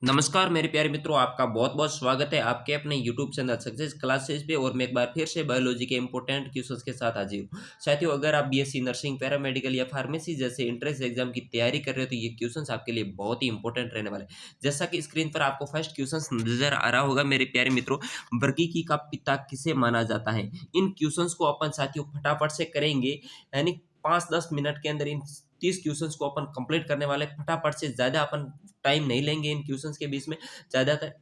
नमस्कार मेरे प्यारे मित्रों, आपका बहुत बहुत स्वागत है आपके अपने यूट्यूब चैनल सक्सेस क्लासेस पे। और मैं एक बार फिर से बायोलॉजी के इंपॉर्टेंट क्वेश्चंस के साथ हाजिर हूँ। साथियों, अगर आप बीएससी नर्सिंग, पैरामेडिकल या फार्मेसी जैसे एंट्रेंस एग्जाम की तैयारी कर रहे हो तो ये क्वेश्चंस आपके लिए बहुत ही इंपॉर्टेंट रहने वाले हैं। जैसा कि स्क्रीन पर आपको फर्स्ट क्वेश्चन नजर आ रहा होगा मेरे प्यारे मित्रों, वर्गीकी का पिता किसे माना जाता है। इन क्वेश्चंस को अपन साथियों फटाफट से करेंगे, यानी 5-10 मिनट के अंदर इन 30 क्वेश्चंस को अपन कंप्लीट करने वाले फटाफट से। ज़्यादा अपन टाइम नहीं लेंगे इन क्वेश्चंस के बीच में। ज़्यादातर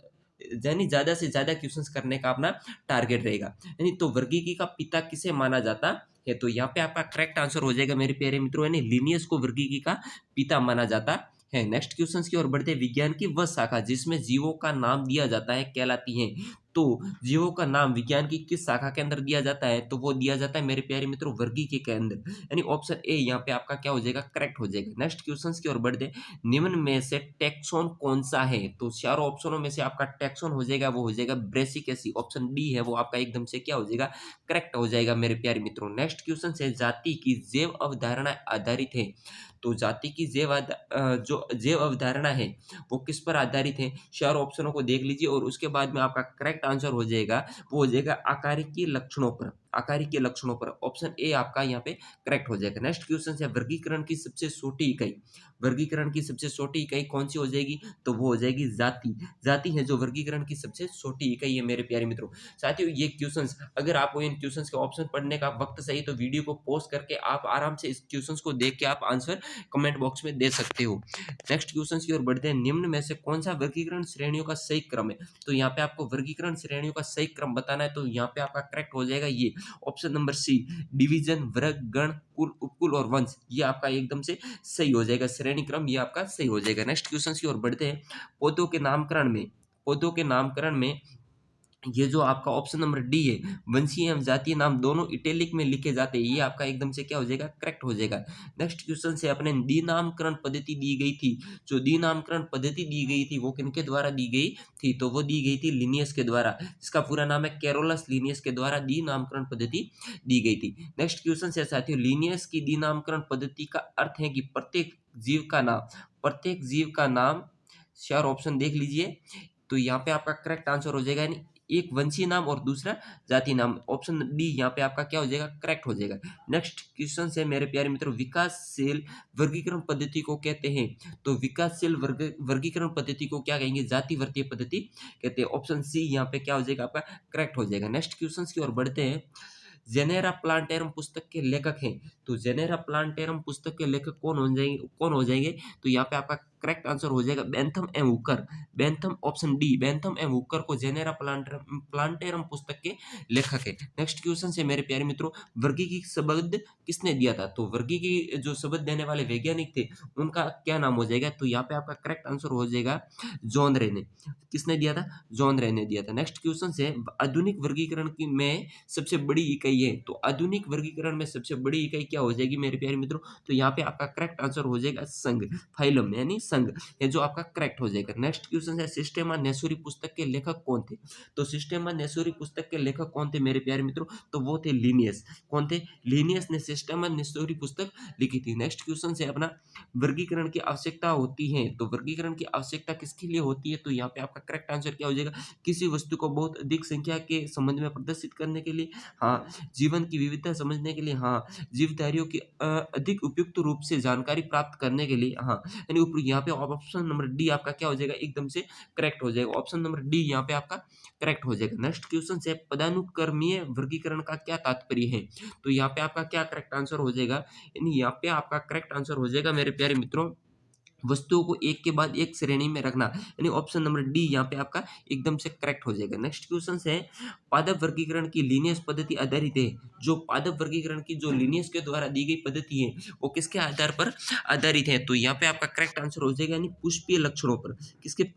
यानी ज़्यादा से ज़्यादा क्वेश्चंस करने का अपना टारगेट रहेगा। यानी तो वर्गीकी का पिता किसे माना जाता है, तो यहाँ पे आपका करेक्ट आंसर हो जाएगा मेरे प्यारे मित्रों, यानी लिनियस को वर्गीकी का पिता माना जाता है। नेक्स्ट क्वेश्चंस की ओर बढ़ते हैं। विज्ञान की वह शाखा जिसमें जीवों का नाम दिया जाता है कहलाती है। तो जीवों का नाम विज्ञान की किस शाखा के अंदर दिया जाता है, तो वो दिया जाता है मेरे प्यारे मित्रों वर्गीकी के अंदर, यानी ऑप्शन ए यहाँ पे आपका क्या हो जाएगा, करेक्ट हो जाएगा। नेक्स्ट क्वेश्चंस की ओर बढ़ते हैं। निम्न में से टैक्सोन कौन सा है, तो चारों ऑप्शनों में से आपका टैक्सोन हो जाएगा, वो हो जाएगा ब्रेसिकेसी। ऑप्शन डी है वो आपका एकदम से क्या हो जाएगा, करेक्ट हो जाएगा मेरे प्यारे मित्रों। नेक्स्ट क्वेश्चन है, जाति की जैव अवधारणा आधारित है। तो जाति की जो जैव अवधारणा है वो किस पर आधारित है, चारों ऑप्शनों को देख लीजिए और उसके बाद में आपका करेक्ट आंसर हो जाएगा, वो हो जाएगा आकारिकी लक्षणों पर। आकारिकी लक्षणों पर ऑप्शन ए आपका यहाँ पे करेक्ट हो जाएगा। नेक्स्ट क्वेश्चन है, वर्गीकरण की सबसे छोटी इकाई। वर्गीकरण की सबसे छोटी इकाई कौन सी हो जाएगी, तो वो हो जाएगी जाति। जाति है जो वर्गीकरण की सबसे छोटी इकाई है मेरे प्यारे मित्रों। साथियों, ये क्वेश्चंस अगर आपको इन क्वेश्चंस के ऑप्शन पढ़ने का वक्त सही तो वीडियो को पॉज करके आप आराम से इस क्वेश्चंस को देख के आप आंसर कमेंट बॉक्स में दे सकते हो। नेक्स्ट क्वेश्चन की ओर बढ़ते हैं। निम्न में से कौन सा वर्गीकरण श्रेणियों का सही क्रम है, तो यहाँ पे आपको वर्गीकरण श्रेणियों का सही क्रम बताना है, तो यहाँ पे आपका करेक्ट हो जाएगा ये ऑप्शन नंबर सी, डिवीजन, वर्ग, गण, कुल, उपकुल और वंश। ये आपका एकदम से सही हो जाएगा, श्रेणी क्रम ये आपका सही हो जाएगा। नेक्स्ट क्वेश्चन की ओर बढ़ते हैं। पौधों के नामकरण में, पौधों के नामकरण में ये जो आपका ऑप्शन नंबर डी है, वंशीय एवं जातीय नाम दोनों इटैलिक में लिखे जाते हैं, ये आपका एकदम से क्या हो जाएगा, करेक्ट हो जाएगा। नेक्स्ट क्वेश्चन से अपने दी नामकरण पद्धति दी गई थी। जो दी नामकरण पद्धति दी गई थी वो किनके द्वारा दी गई थी, तो वो दी गई थी लिनियस के द्वारा, जिसका पूरा नाम है कैरोलस लिनियस के द्वारा दी नामकरण पद्धति दी गई थी। नेक्स्ट क्वेश्चन से साथियों, लिनियस की दी नामकरण पद्धति का अर्थ है कि प्रत्येक जीव का नाम, प्रत्येक जीव का नाम, चार ऑप्शन देख लीजिए, तो यहाँ पे आपका करेक्ट आंसर हो जाएगा, यानी एक वंशीय नाम और दूसरा जाति नाम। ऑप्शन डी यहाँ पे आपका क्या हो जाएगा, करेक्ट हो जाएगा। नेक्स्ट क्वेश्चन है मेरे प्यारे मित्रों, विकासशील वर्गीकरण पद्धति को कहते हैं। तो विकासशील वर्गीकरण पद्धति को क्या कहेंगे, जातिवर्तीय पद्धति कहते हैं। ऑप्शन सी यहाँ पे क्या हो जाएगा, आपका करेक्ट हो जाएगा। नेक्स्ट क्वेश्चन की ओर बढ़ते हैं। जेनेरा प्लांटेरम पुस्तक के लेखक हैं। तो जेनेरा प्लांटेरम पुस्तक के लेखक कौन हो जाएंगे, तो यहाँ पे आपका करेक्ट आंसर हो जाएगा Bentham M Hooker. Bentham, option D, Bentham M Hooker को जेनेरा प्लांटेरम प्लांटेरम पुस्तक के लेखक है। नेक्स्ट क्वेश्चन से मेरे प्यारे मित्रों, वर्गीकी शब्द किसने दिया था, तो वर्गीकी जो शब्द देने वाले वैज्ञानिक थे उनका क्या नाम हो जाएगा, तो यहाँ पे आपका करेक्ट आंसर हो जाएगा जॉन रे ने। किसने दिया था, जॉन रे ने दिया था। नेक्स्ट क्वेश्चन से, आधुनिक वर्गीकरण की में सबसे बड़ी इकाई है। तो आधुनिक वर्गीकरण में सबसे बड़ी इकाई क्या हो जाएगी मेरे प्यारे मित्रों, तो यहाँ पे आपका करेक्ट आंसर हो जाएगा संघ, फाइलम यानी संघ, ये जो आपका करेक्ट हो जाएगा। नेक्स्ट क्वेश्चन है, सिस्टेमा नेसुरी पुस्तक के लेखक कौन थे। तो सिस्टेमा नेसुरी पुस्तक के लेखक कौन थे मेरे प्यारे मित्रों, तो वो थे लिनियस। कौन थे, लिनियस ने सिस्टेमा नेसुरी पुस्तक लिखी थी। नेक्स्ट क्वेश्चन से अपना, वर्गीकरण की आवश्यकता होती है। तो वर्गीकरण की आवश्यकता किसके लिए होती है, तो यहाँ पे आपका करेक्ट आंसर क्या हो जाएगा, किसी वस्तु को बहुत अधिक संख्या के संबंध में प्रदर्शित करने के लिए, हाँ, जीवन की विविधता समझने के लिए, हाँ, जीवधारियों की अधिक उपयुक्त रूप से जानकारी प्राप्त करने के लिए, हाँ, यानी ऊपर यहाँ पे ऑप्शन नंबर डी आपका क्या हो जाएगा, एकदम से करेक्ट हो जाएगा। ऑप्शन नंबर डी यहाँ पे आपका करेक्ट हो जाएगा। नेक्स्ट क्वेश्चन से, पदानुक्रमीय वर्गीकरण का क्या तात्पर्य है, तो यहाँ पे आपका क्या करेक्ट आंसर हो जाएगा, यानी यहाँ पे आपका करेक्ट आंसर हो जाएगा मेरे प्यारे मित्रों, वस्तुओं को एक के बाद एक श्रेणी में रखना, यानी ऑप्शन नंबर डी यहाँ पे आपका एकदम से करेक्ट हो जाएगा। नेक्स्ट क्वेश्चन है, पादप वर्गीकरण की लीनियस पद्धति आधारित है। जो पादप वर्गीकरण की जो लीनियस के द्वारा दी गई पद्धति है वो किसके आधार पर आधारित है, तो यहाँ पे आपका करेक्ट आंसर हो जाएगा, यानी पुष्पीय लक्षणों पर।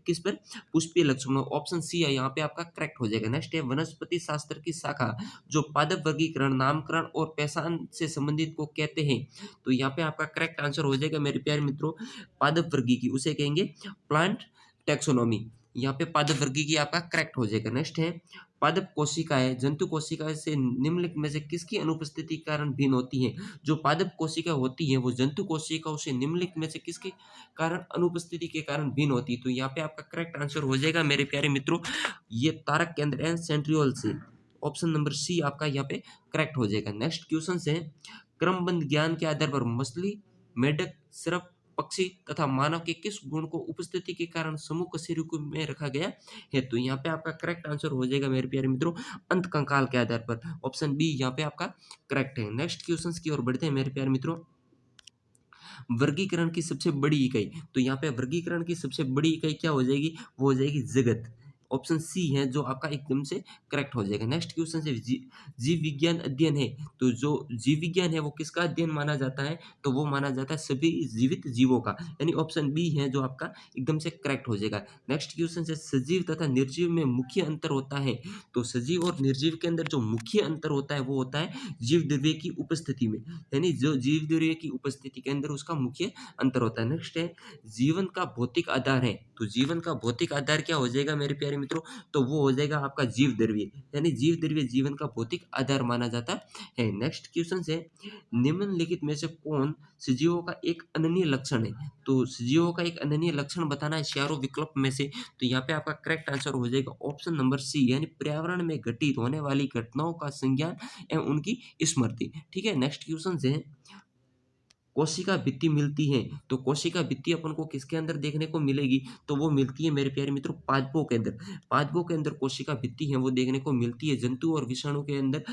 किस पर, पुष्पीय लक्षणों, ऑप्शन सी है यहाँ पे आपका करेक्ट हो जाएगा। नेक्स्ट है, वनस्पति शास्त्र की शाखा जो पादप वर्गीकरण, नामकरण और पहचान से संबंधित को कहते हैं। तो यहाँ पे आपका करेक्ट आंसर हो जाएगा मेरे प्यारे मित्रों, पादप वर्गीकी उसे कहेंगे प्लांट टैक्सोनॉमी। यहाँ पे पादप वर्गीय आपका करेक्ट हो जाएगा। नेक्स्ट है पादप कोशिकाएं जंतु कोशिकाएं से निम्नलिखित में से किसकी अनुपस्थिति के कारण भिन्न होती हैं। जो पादप कोशिका होती है वो जंतु कोशिकाओं से निम्नलिखित में से किसके कारण अनुपस्थिति के कारण भिन्न होती है। तो यहाँ पे आपका करेक्ट आंसर हो जाएगा मेरे प्यारे मित्रों, ये तारक केंद्र एंड सेंट्रियोल से। ऑप्शन नंबर सी आपका यहाँ पे करेक्ट हो जाएगा। नेक्स्ट क्वेश्चन है क्रमबद्ध ज्ञान के आधार पर मछली, मेढक, सर्प, पक्षी तथा मानव के किस गुण को उपस्थिति के कारण समूह कशेरुकी रूप में रखा गया है। तो यहाँ पे आपका करेक्ट आंसर हो जाएगा मेरे प्यारे मित्रों अंत कंकाल के आधार पर। ऑप्शन बी यहाँ पे आपका करेक्ट है। नेक्स्ट क्वेश्चन की ओर बढ़ते हैं मेरे प्यारे मित्रों। वर्गीकरण की सबसे बड़ी इकाई, तो यहाँ पे वर्गीकरण की सबसे बड़ी इकाई क्या हो जाएगी, वो हो जाएगी जगत। ऑप्शन सी है जो आपका एकदम से करेक्ट हो जाएगा। नेक्स्ट क्वेश्चन है जीव विज्ञान अध्ययन है, तो जो जीव विज्ञान है वो किसका अध्ययन माना जाता है, तो वो माना जाता है सभी जीवित जीवों का, यानी ऑप्शन बी है जो आपका एकदम से करेक्ट हो जाएगा। नेक्स्ट क्वेश्चन है सजीव तथा निर्जीव में मुख्य अंतर होता है, तो सजीव और निर्जीव के अंदर जो मुख्य अंतर होता है वो होता है जीव द्रव्य की उपस्थिति में, यानी जो जीव द्रव्य की उपस्थिति के अंदर उसका मुख्य अंतर होता है। नेक्स्ट है जीवन का भौतिक आधार है, तो जीवन का भौतिक आधार क्या हो जाएगा मेरे प्यारे मित्रों, तो वो हो जाएगा आपका जीव द्रव्य, यानी जीव द्रव्य जीवन का भौतिक आधार माना जाता है। नेक्स्ट क्वेश्चन है निम्नलिखित में से कौन सजीवों का एक अनन्य लक्षण है, तो सजीवों का एक अनन्य लक्षण बताना है चारों विकल्प में से, तो यहाँ पे आपका करेक्ट आंसर हो जाएगा ऑप्शन नंबर सी, यानी पर्यावरण में घटित होने वाली घटनाओं का संज्ञान एवं उनकी स्मृति। ठीक है। नेक्स्ट क्वेश्चन है कोशिका भित्ति मिलती है, तो कोशिका भित्ति अपन को किसके अंदर देखने को मिलेगी, तो वो मिलती है मेरे प्यारे मित्रों पादपों के अंदर। पादपों के अंदर कोशिका भित्ति है वो देखने को मिलती है, जंतु और विषाणु के अंदर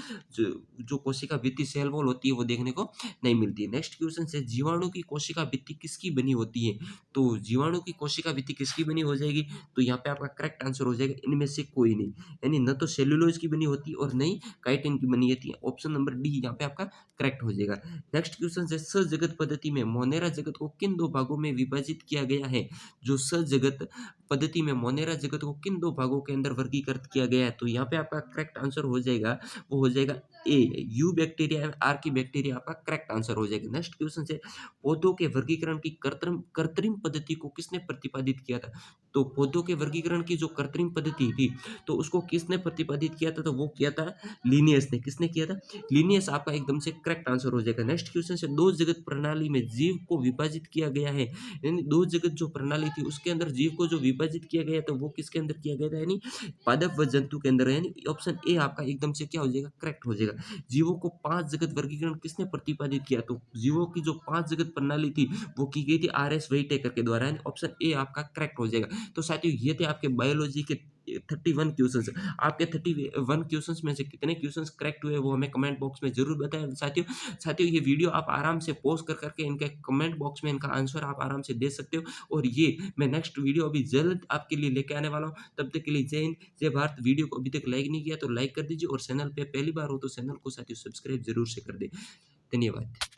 जो कोशिका भित्ति सेल वॉल होती है वो देखने को नहीं मिलती है। नेक्स्ट क्वेश्चन है जीवाणु की कोशिका भित्ति किसकी बनी होती है, तो जीवाणु की कोशिका भित्ति किसकी बनी हो जाएगी, तो यहाँ पे आपका करेक्ट आंसर हो जाएगा इनमें से कोई नहीं, यानी न तो सेल्यूलोज की बनी होती है और न ही काइटिन की बनी होती है। ऑप्शन नंबर डी यहाँ पे आपका करेक्ट हो जाएगा। नेक्स्ट क्वेश्चन है सजगत पद्धति में मोनेरा जगत को किन दो भागों में विभाजित किया गया है, जो सजगत पद्धति में मोनेरा जगत को किन दो भागों के अंदर वर्गीकृत किया गया है, तो यहाँ पे आपका करेक्ट आंसर हो जाएगा वो हो जाएगा ए यू बैक्टीरिया एंड आर की बैक्टीरिया आपका करेक्ट आंसर हो जाएगा। नेक्स्ट क्वेश्चन है पौधों के वर्गीकरण की कृत्रिम कृत्रिम पद्धति को किसने प्रतिपादित किया था, तो पौधों के वर्गीकरण की जो कृत्रिम पद्धति थी तो उसको किसने प्रतिपादित किया था, तो वो किया था लिनियस ने। किसने किया था, लिनियस आपका एकदम से करेक्ट आंसर हो जाएगा। नेक्स्ट क्वेश्चन से दो जगत प्रणाली में जीव को विभाजित किया गया है, यानी दो जगत जो प्रणाली थी उसके अंदर जीव को जो विभाजित किया गया तो वो किसके अंदर किया गया था, यानी पादप व जंतु के अंदर, यानी ऑप्शन ए आपका एकदम से क्या हो जाएगा करेक्ट हो जाएगा। जीवों को 5 जगत वर्गीकरण किसने प्रतिपादित किया, तो जीवों की जो 5 जगत प्रणाली थी वो की गई थी आर.एस. वेइटेकर के द्वारा, यानी ऑप्शन ए आपका करेक्ट हो जाएगा। तो साथियों ये थे आपके बायोलॉजी के 31 क्वेश्चंस। आपके 31 क्वेश्चंस में से कितने क्वेश्चंस करेक्ट हुए वो हमें कमेंट बॉक्स में जरूर बताएं साथियों ये वीडियो आप आराम से पॉज कर करके इनके कमेंट बॉक्स में इनका आंसर आप आराम से दे सकते हो, और ये मैं नेक्स्ट वीडियो अभी जल्द आपके लिए लेके आने वाला हूँ। तब तक के लिए जय हिंद जय भारत। वीडियो को अभी तक लाइक नहीं किया तो लाइक कर दीजिए, और चैनल पे पहली बार हो तो चैनल को साथियों सब्सक्राइब जरूर से कर दे। धन्यवाद।